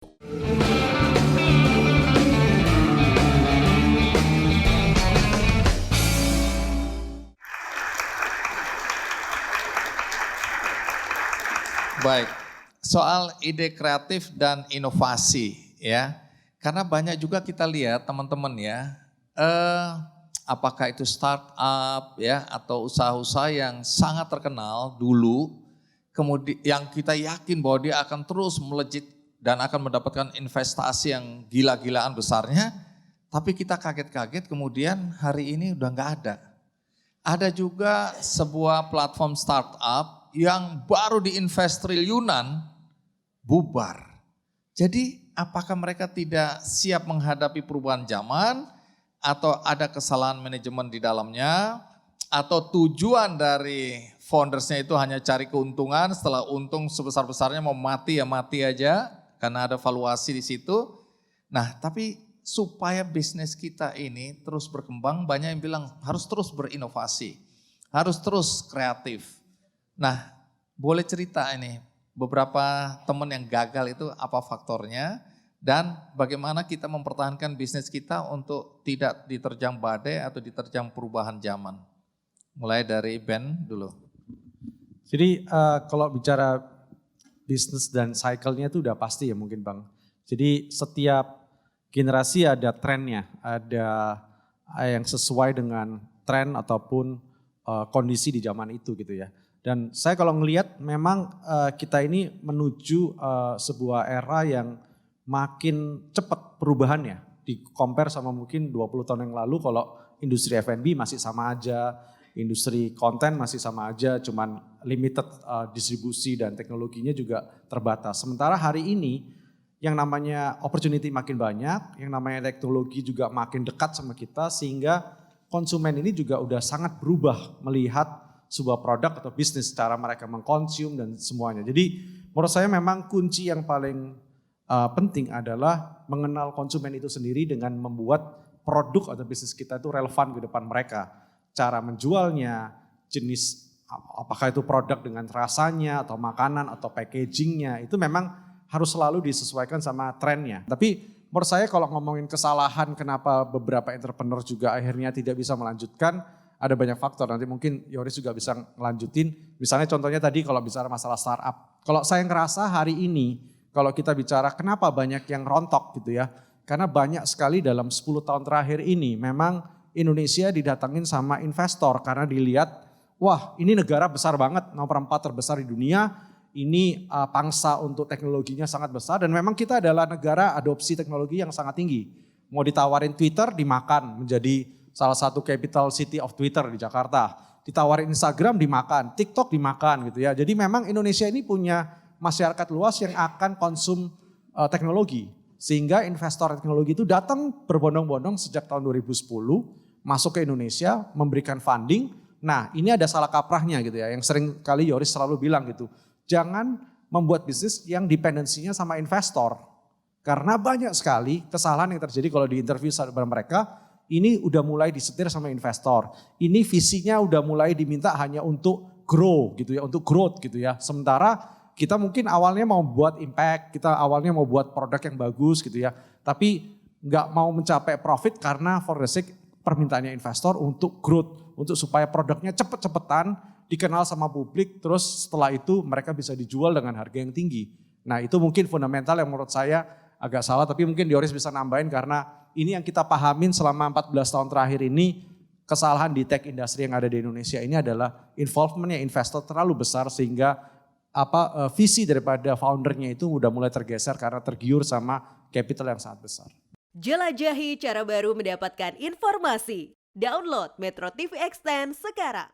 Baik, soal ide kreatif dan inovasi ya. Karena banyak juga kita lihat teman-teman ya, apakah itu startup ya atau usaha-usaha yang sangat terkenal dulu, kemudian yang kita yakin bahwa dia akan terus melejit dan akan mendapatkan investasi yang gila-gilaan besarnya, tapi kita kaget-kaget kemudian hari ini udah nggak ada. Ada juga sebuah platform startup yang baru diinvest triliunan, bubar. Jadi apakah mereka tidak siap menghadapi perubahan zaman, atau ada kesalahan manajemen di dalamnya, atau tujuan dari foundersnya itu hanya cari keuntungan, setelah untung sebesar-besarnya mau mati ya mati aja, karena ada valuasi di situ. Nah tapi supaya bisnis kita ini terus berkembang, banyak yang bilang harus terus berinovasi, harus terus kreatif. Nah, boleh cerita ini beberapa teman yang gagal itu apa faktornya dan bagaimana kita mempertahankan bisnis kita untuk tidak diterjang badai atau diterjang perubahan zaman. Mulai dari Ben dulu. Jadi kalau bicara bisnis dan cycle-nya itu udah pasti ya mungkin Bang. Jadi setiap generasi ada trennya, ada yang sesuai dengan tren ataupun kondisi di zaman itu gitu ya. Dan saya kalau ngelihat memang kita ini menuju sebuah era yang makin cepat perubahannya. Di compare sama mungkin 20 tahun yang lalu kalau industri F&B masih sama aja, industri konten masih sama aja, cuman limited distribusi dan teknologinya juga terbatas. Sementara hari ini yang namanya opportunity makin banyak, yang namanya teknologi juga makin dekat sama kita sehingga konsumen ini juga udah sangat berubah melihat sebuah produk atau bisnis, cara mereka mengkonsum dan semuanya. Jadi menurut saya memang kunci yang paling penting adalah mengenal konsumen itu sendiri dengan membuat produk atau bisnis kita itu relevan ke depan mereka. Cara menjualnya, jenis apakah itu produk dengan rasanya atau makanan atau packagingnya, itu memang harus selalu disesuaikan sama trennya. Tapi menurut saya kalau ngomongin kesalahan kenapa beberapa entrepreneur juga akhirnya tidak bisa melanjutkan, ada banyak faktor, nanti mungkin Yoris juga bisa ngelanjutin. Misalnya contohnya tadi kalau bicara masalah startup. Kalau saya ngerasa hari ini, kalau kita bicara kenapa banyak yang rontok gitu ya. Karena banyak sekali dalam 10 tahun terakhir ini memang Indonesia didatangin sama investor. Karena dilihat, wah ini negara besar banget, nomor 4 terbesar di dunia. Ini pangsa untuk teknologinya sangat besar dan memang kita adalah negara adopsi teknologi yang sangat tinggi. Mau ditawarin Twitter dimakan menjadi salah satu capital city of Twitter di Jakarta. Ditawarin Instagram dimakan, TikTok dimakan gitu ya. Jadi memang Indonesia ini punya masyarakat luas yang akan konsum teknologi. Sehingga investor teknologi itu datang berbondong-bondong sejak tahun 2010 masuk ke Indonesia memberikan funding. Nah ini ada salah kaprahnya gitu ya. Yang sering kali Yoris selalu bilang gitu. Jangan membuat bisnis yang dependensinya sama investor. Karena banyak sekali kesalahan yang terjadi kalau di interview sama mereka. Ini udah mulai disetir sama investor. Ini visinya udah mulai diminta hanya untuk grow gitu ya, untuk growth gitu ya. Sementara kita mungkin awalnya mau buat impact, kita awalnya mau buat produk yang bagus gitu ya. Tapi nggak mau mencapai profit karena for the sake permintaannya investor untuk growth. Untuk supaya produknya cepet-cepetan dikenal sama publik, terus setelah itu mereka bisa dijual dengan harga yang tinggi. Nah itu mungkin fundamental yang menurut saya agak salah, tapi mungkin Yoris bisa nambahin karena ini yang kita pahamin selama 14 tahun terakhir ini, kesalahan di tech industry yang ada di Indonesia ini adalah involvementnya investor terlalu besar sehingga visi daripada foundernya itu udah mulai tergeser karena tergiur sama capital yang sangat besar. Jelajahi cara baru mendapatkan informasi. Download Metro TV Extend sekarang.